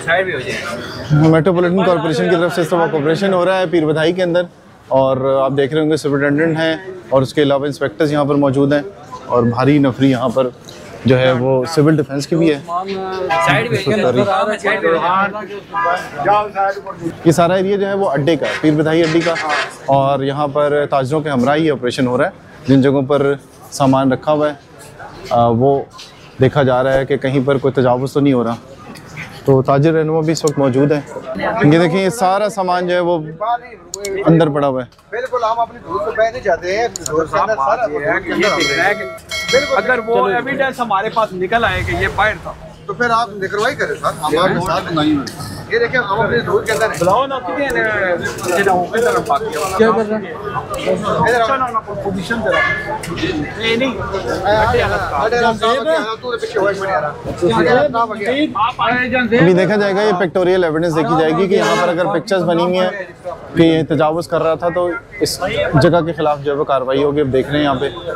Metropolitan corporation की तरफ से इस तरह ऑपरेशन हो रहा है पीर बधाई के अंदर, और आप देख रहे होंगे सुपरिटेंडेंट हैं और उसके अलावा इंस्पेक्टर्स यहाँ पर मौजूद हैं, और भारी नफरी यहाँ पर जो है वो सिविल डिफेंस की भी है। ये सारा एरिया जो है वो अड्डे का है, पीर बधाई अड्डे का, और यहाँ पर ताजरों के हमरा ही ऑपरेशन हो रहा है। जिन जगहों पर सामान रखा हुआ है वो देखा जा रहा है कि कहीं पर कोई तजावुज़ तो नहीं हो रहा। तो ताजिर रहनुमा भी इस वक्त मौजूद है। ये देखिए ये सारा सामान जो है वो अंदर पड़ा हुआ है। बिल्कुल हम अपनी धूप में नहीं जाते हैं, अगर वो एविडेंस हमारे पास निकल आए कि ये बाहर था तो फिर आप निकलवाई करें सर, हमारे साथ नहीं। ये देखिए हम अपने धूप के अंदर है। बुलाओ ना कितने इधर बाकी क्या कर रहे हैं, इधर ना पोजीशन दे रहा नहीं नहीं अभी देखा जाएगा, ये पिक्टोरियल एविडेंस देखी जाएगी कि यहाँ पर अगर पिक्चर्स बनी हुई हैं कि ये तजावुज़ कर रहा था तो इस जगह के खिलाफ जो है वो कार्रवाई होगी। अब देख रहे हैं यहाँ पे